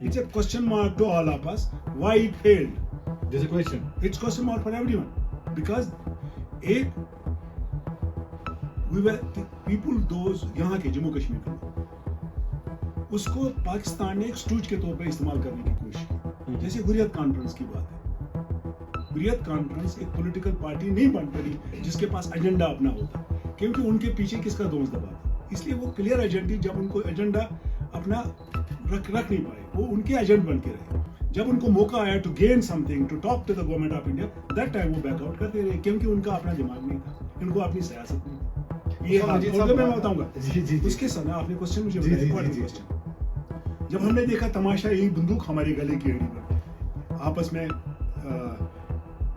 It's a question mark to all of us. Why it failed? There's a question. It's question mark for everyone. Because एक we were people those यहाँ के जम्मू कश्मीर के लोग उसको पाकिस्तान ने एक स्टूज के तौर पर इस्तेमाल करने की कोशिश की. जैसे हुर्रियत कॉन्फ्रेंस की बात है. हुर्रियत कॉन्फ्रेंस एक पॉलिटिकल पार्टी नहीं बन पड़ी जिसके पास एजेंडा अपना होता, क्योंकि उनके पीछे किसका दोस्त दबा था. इसलिए वो क्लियर एजेंडी जब उनको एजेंडा अपना रख नहीं पाए, वो उनके एजेंट बन के रहे. जब उनको मौका आया to gain something, to talk to the government of India, that time वो बैकआउट करते रहे, क्योंकि उनका अपना दिमाग नहीं था, इनको अपनी सियासत नहीं थी. ये मैं बताऊंगा. उसके समय आपने क्वेश्चन मुझे बताया, इंपॉर्टेंट क्वेश्चन. जब हमने देखा तमाशा, यही बंदूक हमारे गले की एड़ी पर, आपस में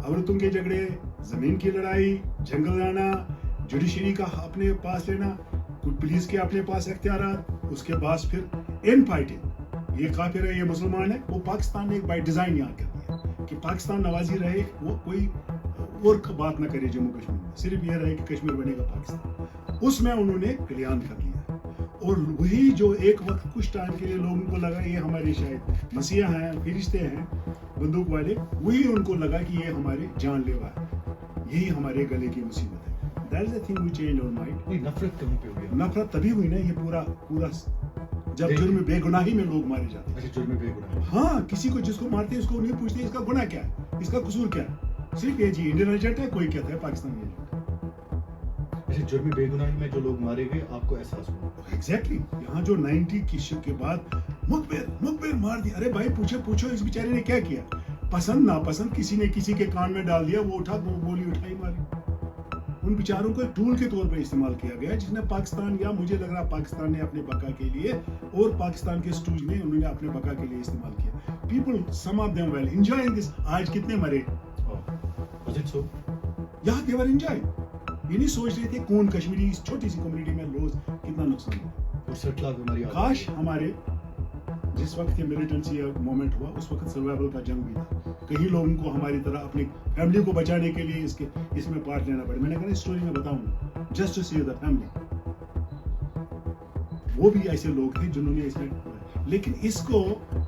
औरतों के झगड़े, जमीन की लड़ाई, जंगल जाना, जुडिशरी का अपने पास लेना, पुलिस के अपने पास इख्तियारात, उसके बाद फिर इन फाइटिंग. ये काफिर है, ये मुसलमान है, वो पाकिस्तान ने एक बाय डिजाइन यहाँ कर दिया कि पाकिस्तान नवाजी रहे, वो कोई और बात ना करे जम्मू कश्मीर में, सिर्फ ये रहे कि कश्मीर बनेगा पाकिस्तान. उसमें उन्होंने कल्याण कर लिया. और वही जो एक वक्त कुछ टाइम के लिए लोगों को लगा ये हमारे शायद मसीहा हैं, फरिश्ते हैं बंदूक वाले, वही उनको लगा कि ये हमारे जानलेवा है, यही हमारे गले की मुसीबत है. That is the thing we changed our mind. नफरत कहाँ पे हो गया? नफरत तभी हुई ना, ये पूरा जब जुर्म बेगुनाही में लोग मारे जाते हैं. अच्छा, जुर्म बेगुनाह. हाँ, किसी को जिसको मारते हैं उसको नहीं पूछते इसका गुनाह क्या है, इसका कसूर क्या है. सिर्फ ये जी इंडियन एजेंट है, कोई कहता है पाकिस्तानी एजेंट. अच्छा, जुर्म बेगुनाही में जो लोग मारे गए, आपको एहसास हुआ? एग्जैक्टली. यहाँ जो 90 की के बाद मुखबिर मार दिया. अरे भाई पूछो इस बेचारे ने क्या किया. पसंद नापसंद किसी ने किसी के कान में डाल दिया, वो उठा, गोली उठाई, मारी. उन बेचारों को एक टूल के तौर पर इस्तेमाल किया गया, जिसने पाकिस्तान, या मुझे लग रहा पाकिस्तान ने अपने बका के लिए और पाकिस्तान के स्टूज ने उन्होंने अपने बका के लिए इस्तेमाल किया. People, some of them well enjoying this. आज कितने मरे, यहाँ दे वर एंजॉय. ये नहीं सोच रहे थे कौन कश्मीरी इस छोटी सी कम्युनिटी में रोज कितना नुकसान हुआ. काश हमारे जिस वक्त ये मिलिटेंसी मोमेंट हुआ, उस वक्त सर्वाइवल का जंग भी था. कई लोगों को हमारी तरह अपनी फैमिली को बचाने के लिए इसमें पार्ट लेना पड़े. मैंने कहा स्टोरी में बताऊंगा, just to save the family. वो भी ऐसे लोग थे जिन्होंने इसमें, लेकिन इसको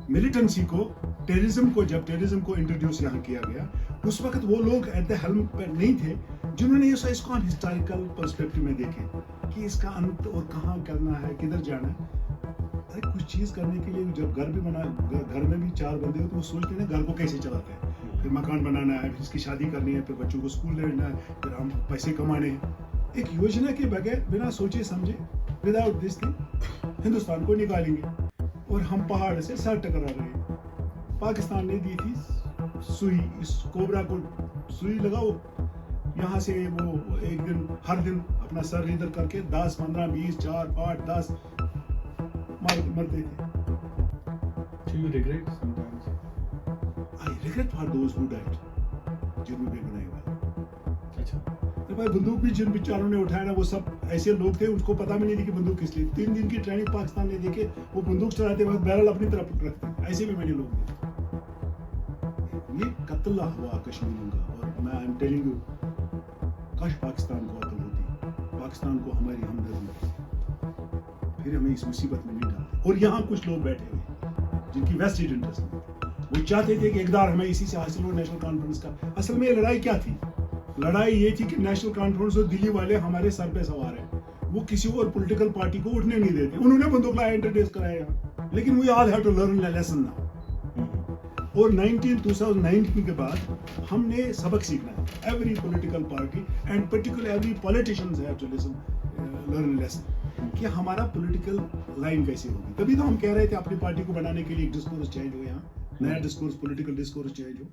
मिलिटेंसी को, टेररिज्म को, जब टेररिज्म को इंट्रोड्यूस यहाँ किया गया, उस वक्त वो लोग एट द हेल्म पर नहीं थे जिन्होंने इसको हम हिस्टोरिकल पर्सपेक्टिव में देखे कि इसका अंत और कहाँ करना है, किधर जाना है. अरे कुछ चीज करने के लिए जब घर भी बना, घर में भी 4 बंदे हो तो वो सोचते हैं ना घर को कैसे चलाते हैं. फिर मकान बनाना है, फिर इसकी शादी करनी है, फिर बच्चों को स्कूल लेना है, फिर हम पैसे कमाने हैं. एक योजना के बगैर, बिना सोचे समझे, विदाउट दिस थिंग हिंदुस्तान को निकालेंगे और हम पहाड़ से सर टकरा रहे हैं. पाकिस्तान ने दी थी सुई, इस कोबरा को सुई लगाओ, यहाँ से वो एक दिन, हर दिन अपना सर इधर करके 10, 15, 20, 4, 8, 10 मरते थे. Do you regret sometimes? I regret for those who died. जुर्म बेगुनाही वाले. अच्छा. तो भाई बंदूक भी जिन बेचारों ने उठाया ना, वो सब ऐसे लोग थे, उनको पता भी नहीं थी कि बंदूक किस लिए. 3 दिन की ट्रेनिंग पाकिस्तान ने देके, वो बंदूक चलाते वक्त बैरल अपनी तरफ रखते. ऐसे भी मैंने लोग देखे. ये कत्ल हुआ कश्मीरियों का. और मैं आई एम टेलिंग यू, काश पाकिस्तान को अकल होती, पाकिस्तान को हमारी हमदर्दी होती, फिर हमें इस मुसीबत में नहीं डालते. और यहाँ कुछ लोग बैठे हुए जिनकी वेस्टेड इंटरेस्ट है, वो चाहते थे कि इकदार हमें इसी से हासिल हो, नेशनल कॉन्फ्रेंस का. असल में ये लड़ाई क्या थी? लड़ाई ये थी कि नेशनल कॉन्फ्रेंस और दिल्ली वाले हमारे सर पे सवार हैं, वो किसी और पॉलिटिकल पार्टी को उठने नहीं देते. उन्होंने बंदूक लाया, इंट्रोड्यूस कराया यहाँ, लेकिन we all have to learn a lesson now. और 2019 के बाद हमने सबक सीखना है. Every political party and particular every politicians have to listen, learn lesson कि हमारा पॉलिटिकल लाइन कैसे होगी. तभी तो हम कह रहे थे अपनी पार्टी को बनाने के लिए एक डिस्कोर्स चेंज हो, यहाँ नया डिस्कोर्स, पॉलिटिकल डिस्कोर्स चेंज हो.